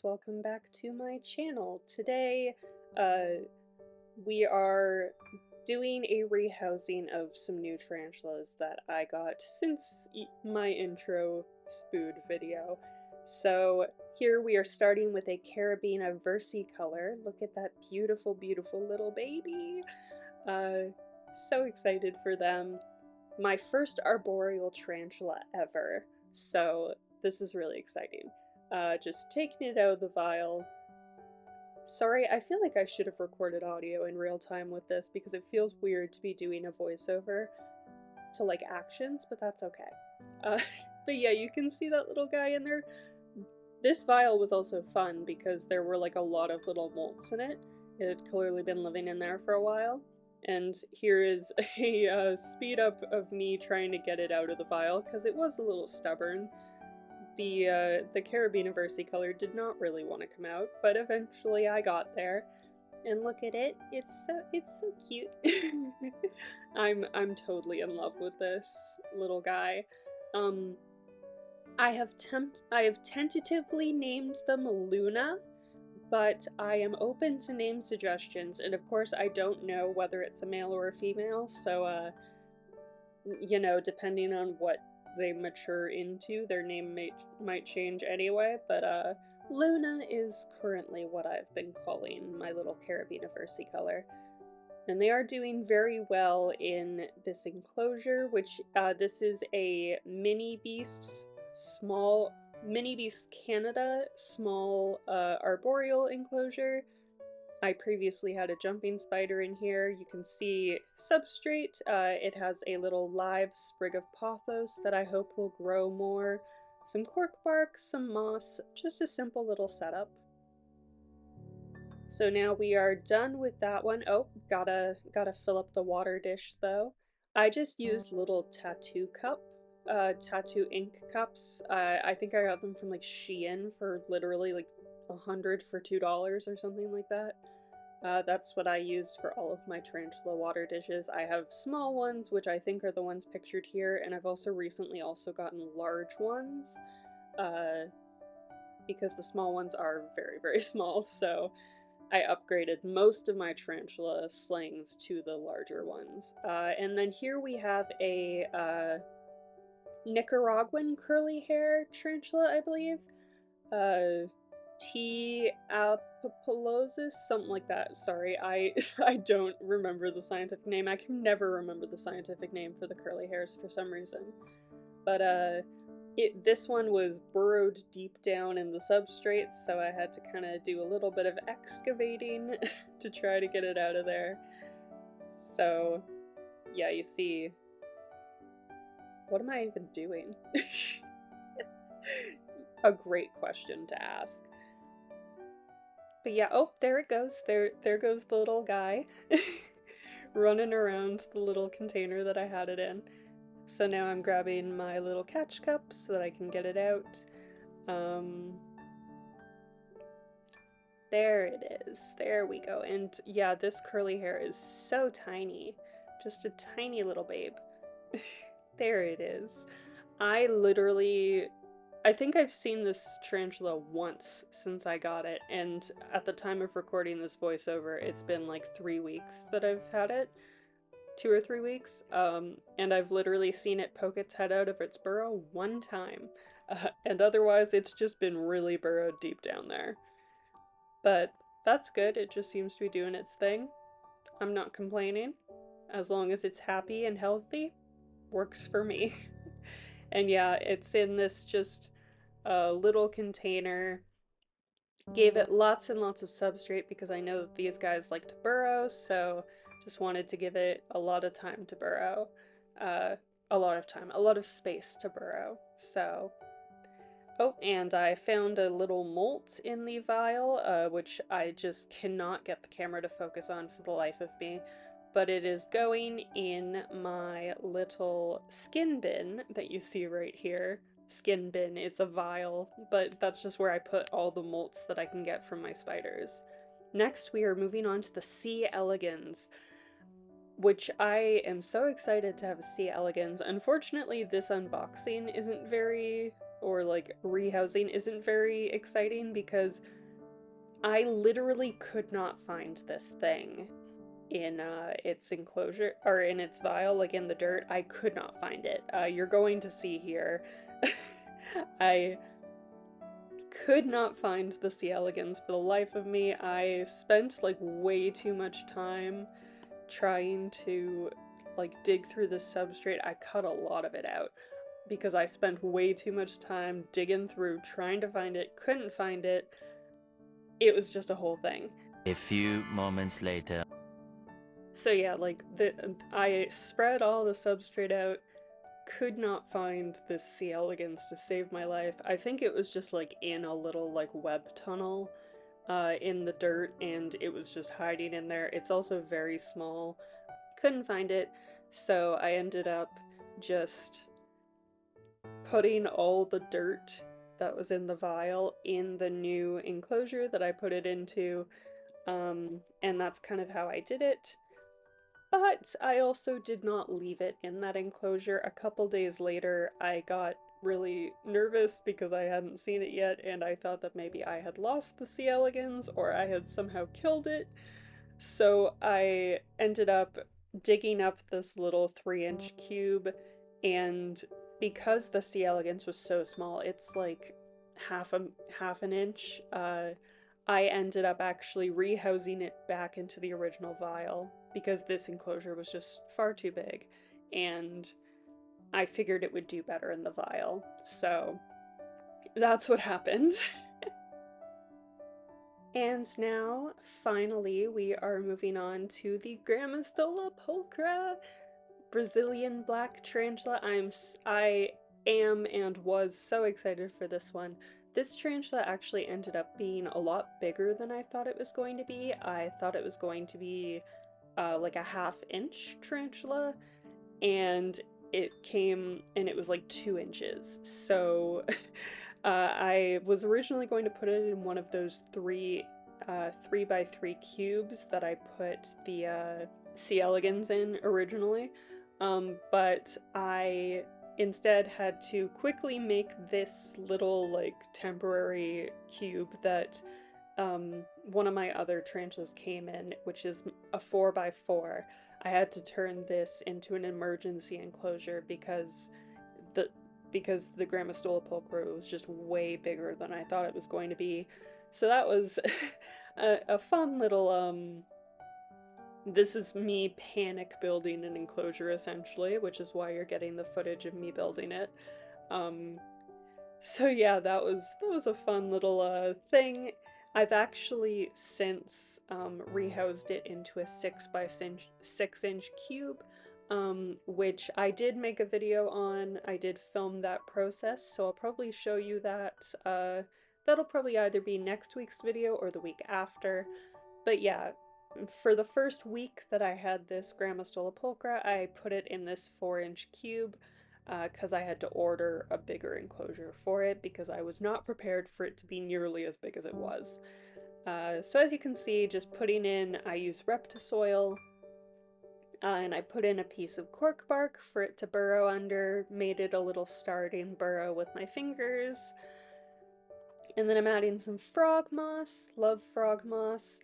welcome back to my channel. Today, we are doing a rehousing of some new tarantulas that I got since my intro spood video. So here we are starting with a Carabina Versicolor. Look at that beautiful, beautiful little baby. So excited for them. My first arboreal tarantula ever, so this is really exciting. Just taking it out of the vial. Sorry, I feel like I should have recorded audio in real time with this because it feels weird to be doing a voiceover to like actions, but that's okay. But yeah, you can see that little guy in there. This vial was also fun because there were like a lot of little molts in it. It had clearly been living in there for a while. And here is a speed up of me trying to get it out of the vial because it was a little stubborn. The Carabina Versicolor did not really want to come out, but eventually I got there. And look at it, it's so cute. I'm totally in love with this little guy. I have tentatively named them Luna, but I am open to name suggestions, and of course I don't know whether it's a male or a female, so you know, depending on what they mature into, their name might change anyway, but Luna is currently what I've been calling my little Carabina Versicolor. And they are doing very well in this enclosure, which this is a Mini Beasts Canada small arboreal enclosure. I previously had a jumping spider in here. You can see substrate. It has a little live sprig of pothos that I hope will grow more. Some cork bark, some moss, just a simple little setup. So now we are done with that one. Oh, gotta fill up the water dish though. I just used little tattoo ink cups. I think I got them from like Shein for literally like 100 for $2 or something like that. That's what I used for all of my tarantula water dishes. I have small ones, which I think are the ones pictured here, and I've also recently gotten large ones, because the small ones are very, very small, so I upgraded most of my tarantula slings to the larger ones. And then here we have a Nicaraguan curly hair tarantula, I believe. T. albopilosus, something like that. Sorry, I don't remember the scientific name. I can never remember the scientific name for the curly hairs for some reason. But this one was burrowed deep down in the substrate, so I had to kind of do a little bit of excavating to try to get it out of there. So yeah, you see, what am I even doing? A great question to ask. But yeah, oh, there it goes. There goes the little guy running around the little container that I had it in. So now I'm grabbing my little catch cup so that I can get it out. There it is. There we go. And yeah, this curly hair is so tiny. Just a tiny little babe. There it is. I think I've seen this tarantula once since I got it, and at the time of recording this voiceover, it's been like 3 weeks that I've had it. 2 or 3 weeks, and I've literally seen it poke its head out of its burrow one time, and otherwise it's just been really burrowed deep down there. But that's good, it just seems to be doing its thing. I'm not complaining. As long as it's happy and healthy, works for me. And yeah, it's in this just little container. Gave it lots and lots of substrate because I know that these guys like to burrow, so just wanted to give it a lot of time to burrow. A lot of space to burrow. So, oh, and I found a little molt in the vial, which I just cannot get the camera to focus on for the life of me. But it is going in my little skin bin that you see right here. Skin bin, it's a vial, but that's just where I put all the molts that I can get from my spiders. Next, we are moving on to the C. elegans, which I am so excited to have a C. elegans. Unfortunately, this unboxing isn't very or like rehousing isn't very exciting because I literally could not find this thing in its enclosure or in its vial, like in the dirt. I could not find it. You're going to see here. I could not find the C. elegans for the life of me. I spent like way too much time trying to like dig through the substrate. I cut a lot of it out because I spent way too much time digging through trying to find it, couldn't find it. It was just a whole thing. A few moments later. So yeah, like I spread all the substrate out, could not find this C. elegans to save my life. I think it was just like in a little like web tunnel in the dirt, and it was just hiding in there. It's also very small. Couldn't find it, so I ended up just putting all the dirt that was in the vial in the new enclosure that I put it into, and that's kind of how I did it. But I also did not leave it in that enclosure. A couple days later, I got really nervous because I hadn't seen it yet, and I thought that maybe I had lost the C. elegans or I had somehow killed it. So I ended up digging up this little 3-inch cube, and because the C. elegans was so small, it's like half an inch, I ended up actually rehousing it back into the original vial because this enclosure was just far too big, and I figured it would do better in the vial. So that's what happened. And now, finally, we are moving on to the Grammostola pulchra, Brazilian black tarantula. I am and was so excited for this one. This tarantula actually ended up being a lot bigger than I thought it was going to be. I thought it was going to be like a 1/2-inch tarantula, and it came and it was like 2 inches. So I was originally going to put it in one of those 3x3 cubes that I put the C. elegans in originally, but I instead had to quickly make this little like temporary cube that one of my other tarantulas came in, which is a 4x4. I had to turn this into an emergency enclosure the because the Grammostola pulchra was just way bigger than I thought it was going to be. So that was a fun little this is me panic building an enclosure essentially, which is why you're getting the footage of me building it. Um, so yeah, that was a fun little thing. I've actually since rehoused it into a 6x6-inch cube, which I did make a video on. I did film that process, so I'll probably show you that. That'll probably either be next week's video or the week after. But yeah, for the first week that I had this Grammostola pulchra, I put it in this 4-inch cube because I had to order a bigger enclosure for it because I was not prepared for it to be nearly as big as it was. So as you can see, just putting in, I use Reptisoil, and I put in a piece of cork bark for it to burrow under, made it a little starting burrow with my fingers. And then I'm adding some frog moss, love frog moss.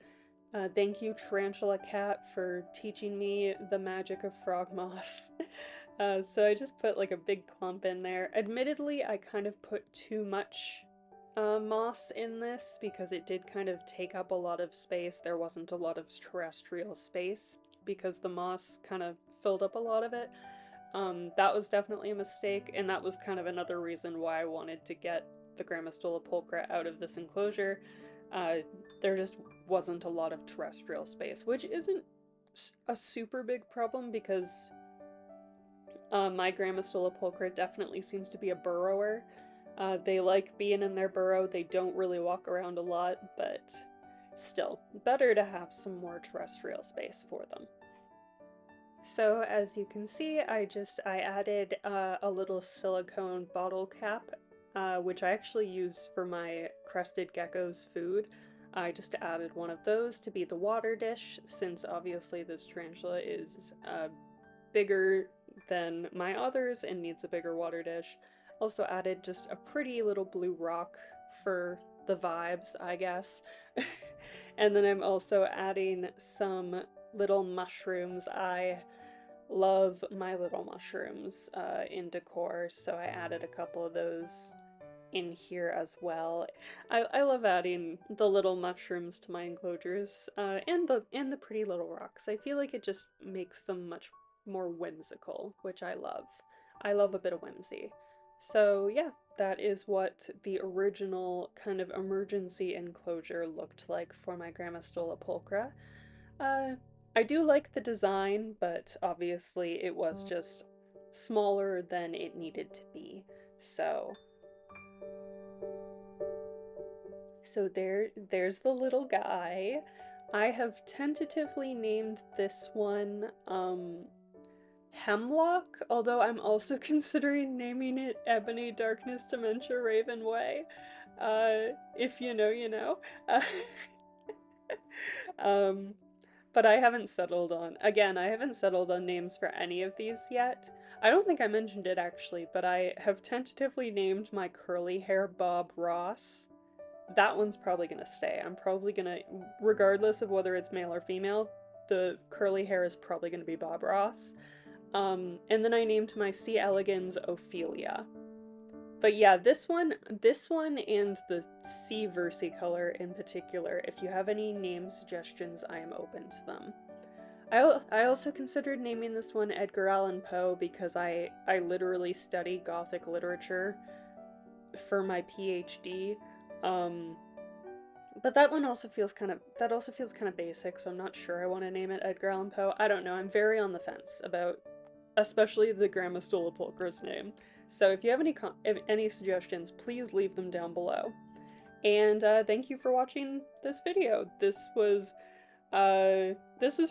Thank you, Tarantula Cat, for teaching me the magic of frog moss. So I just put like a big clump in there. Admittedly, I kind of put too much moss in this because it did kind of take up a lot of space. There wasn't a lot of terrestrial space because the moss kind of filled up a lot of it. That was definitely a mistake, and that was kind of another reason why I wanted to get the Grammostola pulchra out of this enclosure. There just wasn't a lot of terrestrial space, which isn't a super big problem because my Grammostola pulchra definitely seems to be a burrower. They like being in their burrow. They don't really walk around a lot, but still, better to have some more terrestrial space for them. So as you can see, I added a little silicone bottle cap, which I actually use for my crested gecko's food. I just added one of those to be the water dish, since obviously this tarantula is bigger than my others and needs a bigger water dish. Also added just a pretty little blue rock for the vibes, I guess. And then I'm also adding some little mushrooms. I love my little mushrooms in decor, so I added a couple of those in here as well. I love adding the little mushrooms to my enclosures and the pretty little rocks. I feel like it just makes them much more whimsical, which I love. I love a bit of whimsy. So yeah, that is what the original kind of emergency enclosure looked like for my Grammostola pulchra. Uh, I do like the design, but obviously it was just smaller than it needed to be. So there's the little guy. I have tentatively named this one Hemlock, although I'm also considering naming it Ebony Darkness Dementia Raven Way. If you know, you know. Uh, um, but I haven't settled on, again, I haven't settled on names for any of these yet. I don't think I mentioned it actually, but I have tentatively named my curly hair Bob Ross. That one's probably gonna stay. I'm probably gonna, regardless of whether it's male or female, the curly hair is probably gonna be Bob Ross. And then I named my C. elegans Ophelia. But yeah, this one and the C Versicolor in particular, if you have any name suggestions, I am open to them. I also considered naming this one Edgar Allan Poe because I literally study Gothic literature for my PhD. Um, but that one also feels kind of basic, so I'm not sure I want to name it Edgar Allan Poe. I don't know. I'm very on the fence about especially the Grammostola pulchra's name. So if you have any suggestions, please leave them down below. And thank you for watching this video. This was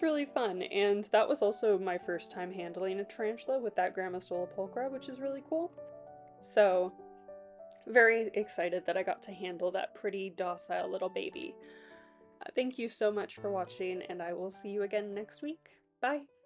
really fun, and that was also my first time handling a tarantula with that Grammostola pulchra, which is really cool. So very excited that I got to handle that pretty docile little baby. Thank you so much for watching, and I will see you again next week. Bye!